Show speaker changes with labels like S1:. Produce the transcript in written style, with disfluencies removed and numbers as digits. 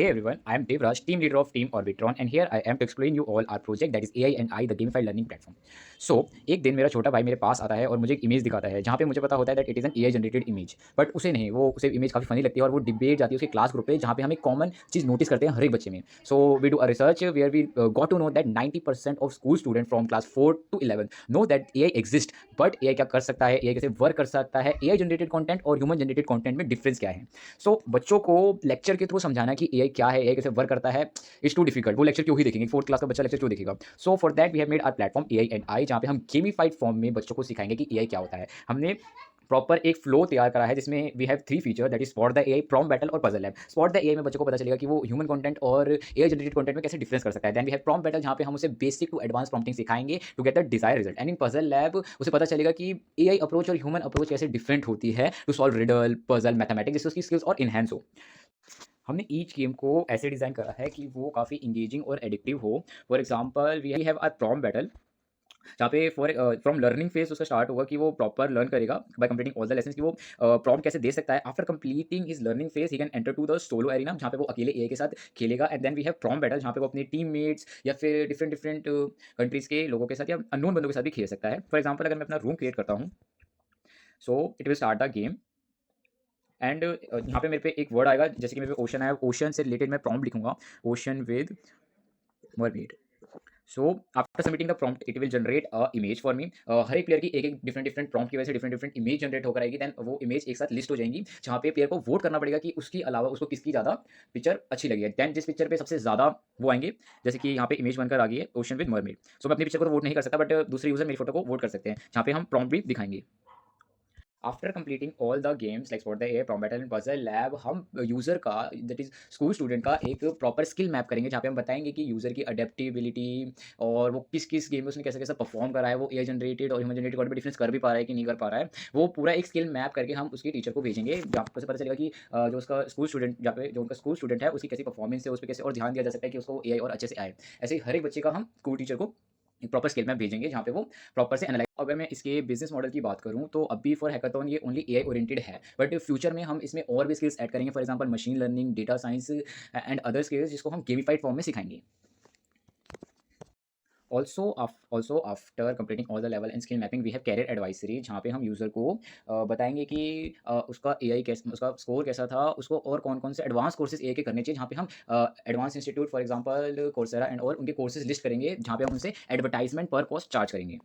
S1: Hey everyone, I am Devraj, team leader of Team Orbitron, and here I am to explain you all our project that is AI and I, the gamified learning platform. So एक दिन मेरा छोटा भाई मेरे पास आता है और मुझे एक इमेज दिखाता है जहाँ पे मुझे पता होता है that it is an AI generated image, but उसे नहीं, वो उसे इमेज काफ़ी फनी लगती है और वो डिबेट जाती है उसके क्लास ग्रुप पे जहाँ पे हम एक कॉमन चीज़ नोटिस करते हैं हर एक बच्चे में. So we do a research where we got to know that 90% of school student from class 4 to 11 know that AI exist. But AI क्या कर सकता है, AI कैसे वर्क कर सकता है, AI जनरेटेड कॉन्टेंट और ह्यूमन जनरेटेड कॉन्टेंट में डिफरेंस क्या है. सो बच्चों को लेक्चर के थ्रू समझाना कि AI क्या है, AI कैसे वर्क करता है, इट्स टू डिफिकल्ट. वो लेक्चर क्यों ही देखेंगे, फोर्थ क्लास का बच्चा लेक्चर क्यों देखेगा. So for that we have made our platform AI and I, जहाँ पे हम गेमिफाइड फॉर्म में बच्चों को सिखाएंगे कि AI क्या होता है. हमने प्रॉपर एक फ्लो तैयार करा है जिसमें we have 3 feature that is spot the AI, prompt battle और puzzle lab. Spot the AI में बच्चों को पता चलेगा कि वो ह्यूमन कंटेंट और AI जनरेटेड कंटेंट में कैसे डिफरेंस कर सकता है. Then we have prompt battle जहाँ पे हम उसे बेसिक टू एडवांस प्रॉम्प्टिंग सिखाएंगे to get the desire result. And in puzzle lab उसे पता चलेगा कि AI अप्रोच और ह्यूमन अप्रोच कैसे डिफरेंट होती है to solve riddle puzzle mathematics, जिससे उसकी स्किल्स और इनहेंस हो. हमने ईच गेम को ऐसे डिज़ाइन करा है कि वो काफ़ी इंगेजिंग और एडिक्टिव हो. For example we have a prompt battle जहाँ पे फॉर फ्रॉम लर्निंग फेज उसका स्टार्ट होगा कि वो प्रॉपर लर्न करेगा by completing all the lessons कि वो प्रॉम्प्ट कैसे दे सकता है. After completing his learning phase he can enter to the solo arena जहाँ पे वो अकेले AI के साथ खेलेगा. And then we have prompt battle जहाँ पे वो अपने टीममेट्स या फिर डिफरेंट डिफरेंट कंट्रीज के लोगों के साथ या अननोन बंदों के साथ भी खेल सकता है. फॉर एग्जाम्पल अगर मैं अपना रूम क्रिएट करता हूँ, so it will start the game. And यहाँ पे मेरे पे एक वर्ड आएगा, जैसे कि मेरे पे ओशन आया, ओशन से रिलेटेड मैं प्रॉम्प्ट लिखूंगा, ocean with mermaid. So after submitting the prompt it will generate a image for me. हर एक प्लेयर की एक एक डिफरेंट डिफरेंट प्रॉम्प्ट की वजह से डिफरेंट डिफरेंट इमेज जनरेट होकर आएगी. देन वो इमेज एक साथ लिस्ट हो जाएंगी जहाँ पे प्लेयर को वोट करना पड़ेगा कि उसकी अलावा उसको किसकी ज़्यादा पिक्चर अच्छी लगी है. देन जिस पिक्चर पे सबसे ज़्यादा वो आएंगे, जैसे कि यहाँ पे इमेज बनकर आ गई है ओशन विद मरमेड. सो मैं अपनी पिक्चर को तो वोट नहीं कर सकता, बट दूसरे यूजर मेरी फोटो को वोट कर सकते हैं जहाँ पे हम प्रॉम्प्ट भी दिखाएंगे. After completing all the games like spot the A prompt battle and puzzle lab, हम यूज़र का दैट इज स्कूल स्टूडेंट का एक प्रॉपर स्किल मैप करेंगे जहाँ पे हम बताएंगे कि यूज़र की अडेप्टेबिलिटी और वो किस किस गेम में उसने कैसे कैसे परफॉर्म करा है, वो AI जनरेटेड और ह्यूमन जनरेटेड में डिफरेंस कर भी पा रहा है कि नहीं कर पा रहा है. वो पूरा एक स्किल मैप करके हम उसके टीचर को भेजेंगे जहाँ पे पता चलेगा कि जो उसका स्कूल स्टूडेंट, जहाँ पे जो उनका स्कूल स्टूडेंट है उसकी कैसी परफॉर्मेंस है, उस पर कैसे और ध्यान दिया जा सकता है कि उसको AI और अच्छे से आए. ऐसे ही हर एक बच्चे का हम स्कूल टीचर को एक प्रॉपर स्किल मैप भेजेंगे जहाँ पे वो प्रॉपर से एनालाइज. अगर मैं इसके बिजनेस मॉडल की बात करूँ तो अभी फॉर हैकाथॉन ये ओनली AI ओरिएंटेड है, बट फ्यूचर में हम इसमें और भी स्किल्स ऐड करेंगे. For example machine learning, data science and other skills जिसको हम गेमिफाइड फॉर्म में सिखाएंगे. Also after completing all the level and skill mapping we have career advisory जहाँ पे हम यूज़र को बताएंगे कि उसका AI कैसा, उसका स्कोर कैसा था, उसको और कौन कौन से एडवांस कोर्सेज AI के करने चाहिए, जहाँ पे हम advance institute for example Coursera and और उनके कोर्सेज लिस्ट करेंगे जहाँ पे हम उनसे एडवर्टाइजमेंट पर कॉस्ट चार्ज करेंगे.